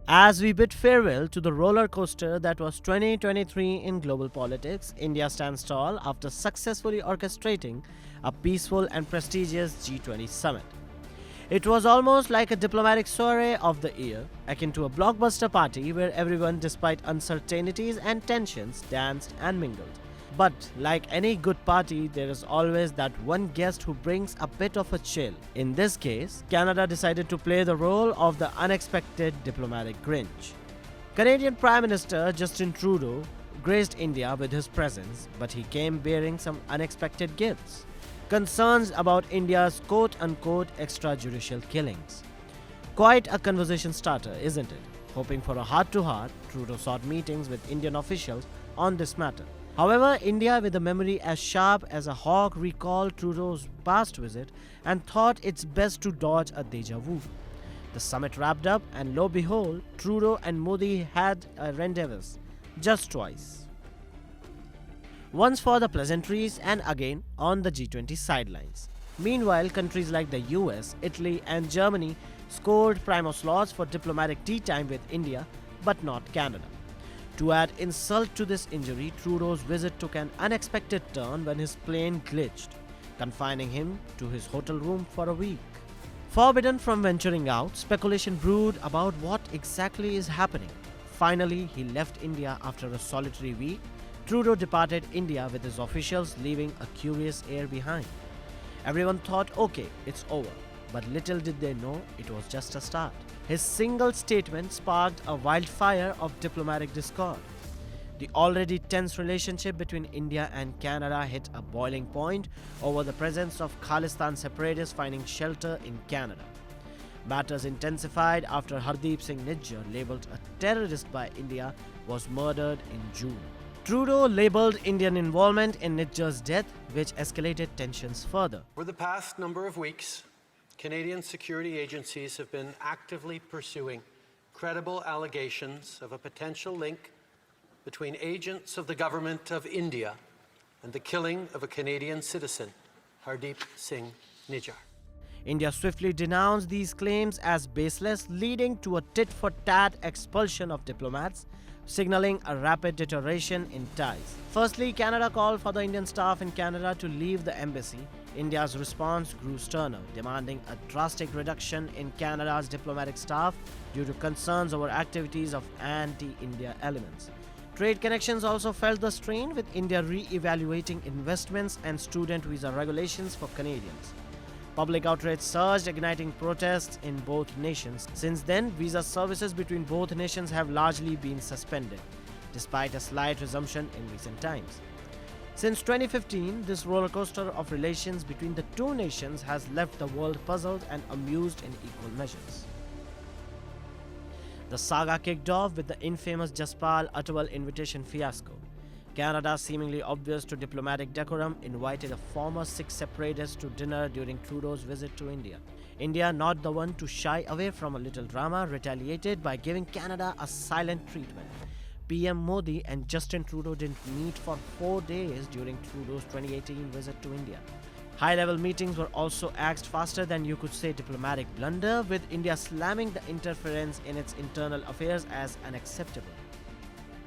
As we bid farewell to the roller coaster that was 2023 in global politics, India stands tall after successfully orchestrating a peaceful and prestigious G20 summit. It was almost like a diplomatic soiree of the year, akin to a blockbuster party where everyone, despite uncertainties and tensions, danced and mingled. But like any good party, there is always that one guest who brings a bit of a chill. In this case, Canada decided to play the role of the unexpected diplomatic Grinch. Canadian Prime Minister Justin Trudeau graced India with his presence, but he came bearing some unexpected gifts. Concerns about India's quote-unquote extrajudicial killings. Quite a conversation starter, isn't it? Hoping for a heart-to-heart, Trudeau sought meetings with Indian officials on this matter. However, India, with a memory as sharp as a hawk, recalled Trudeau's past visit and thought it's best to dodge a deja vu. The summit wrapped up, and lo behold, Trudeau and Modi had a rendezvous, just twice. Once for the pleasantries and again on the G20 sidelines. Meanwhile, countries like the US, Italy, and Germany scored primo slots for diplomatic tea time with India, but not Canada. To add insult to this injury, Trudeau's visit took an unexpected turn when his plane glitched, confining him to his hotel room for a week. Forbidden from venturing out, speculation brewed about what exactly is happening. Finally, he left India after a solitary week. Trudeau departed India with his officials, leaving a curious air behind. Everyone thought, okay, it's over, but little did they know it was just a start. His single statement sparked a wildfire of diplomatic discord. The already tense relationship between India and Canada hit a boiling point over the presence of Khalistan separatists finding shelter in Canada. Matters intensified after Hardeep Singh Nijjar, labelled a terrorist by India, was murdered in June. Trudeau labelled Indian involvement in Nijjar's death, which escalated tensions further. For the past number of weeks, Canadian security agencies have been actively pursuing credible allegations of a potential link between agents of the government of India and the killing of a Canadian citizen, Hardeep Singh Nijjar. India swiftly denounced these claims as baseless, leading to a tit-for-tat expulsion of diplomats, signaling a rapid deterioration in ties. Firstly, Canada called for the Indian staff in Canada to leave the embassy. India's response grew sterner, demanding a drastic reduction in Canada's diplomatic staff due to concerns over activities of anti-India elements. Trade connections also felt the strain, with India re-evaluating investments and student visa regulations for Canadians. Public outrage surged, igniting protests in both nations. Since then, visa services between both nations have largely been suspended, despite a slight resumption in recent times. Since 2015, this rollercoaster of relations between the two nations has left the world puzzled and amused in equal measures. The saga kicked off with the infamous Jaspal Atwal invitation fiasco. Canada, seemingly obvious to diplomatic decorum, invited a former Sikh separatist to dinner during Trudeau's visit to India. India, not the one to shy away from a little drama, retaliated by giving Canada a silent treatment. PM Modi and Justin Trudeau didn't meet for 4 days during Trudeau's 2018 visit to India. High-level meetings were also axed faster than you could say diplomatic blunder, with India slamming the interference in its internal affairs as unacceptable.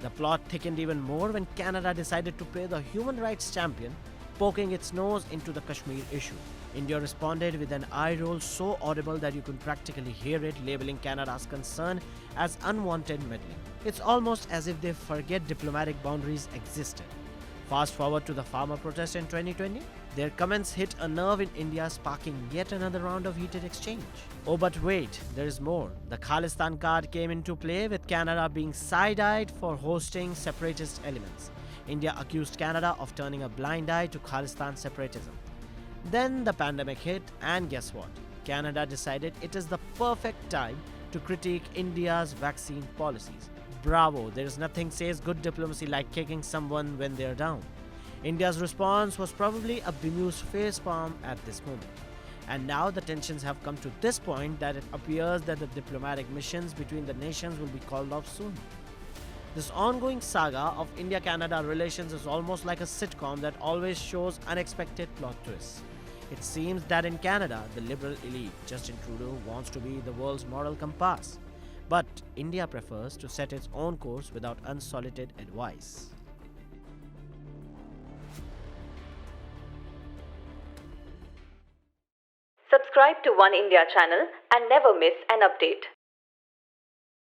The plot thickened even more when Canada decided to play the human rights champion, poking its nose into the Kashmir issue. India responded with an eye roll so audible that you could practically hear it, labeling Canada's concern as unwanted meddling. It's almost as if they forget diplomatic boundaries existed. Fast forward to the farmer protest in 2020. Their comments hit a nerve in India, sparking yet another round of heated exchange. Oh, but wait, there is more. The Khalistan card came into play, with Canada being side-eyed for hosting separatist elements. India accused Canada of turning a blind eye to Khalistan separatism. Then the pandemic hit, and guess what? Canada decided it is the perfect time to critique India's vaccine policies. Bravo, there is nothing says good diplomacy like kicking someone when they're down. India's response was probably a bemused facepalm at this moment. And now the tensions have come to this point that it appears that the diplomatic missions between the nations will be called off soon. This ongoing saga of India-Canada relations is almost like a sitcom that always shows unexpected plot twists. It seems that in Canada, the liberal elite, Justin Trudeau, wants to be the world's moral compass. But India prefers to set its own course without unsolicited advice. Subscribe to One India channel and never miss an update.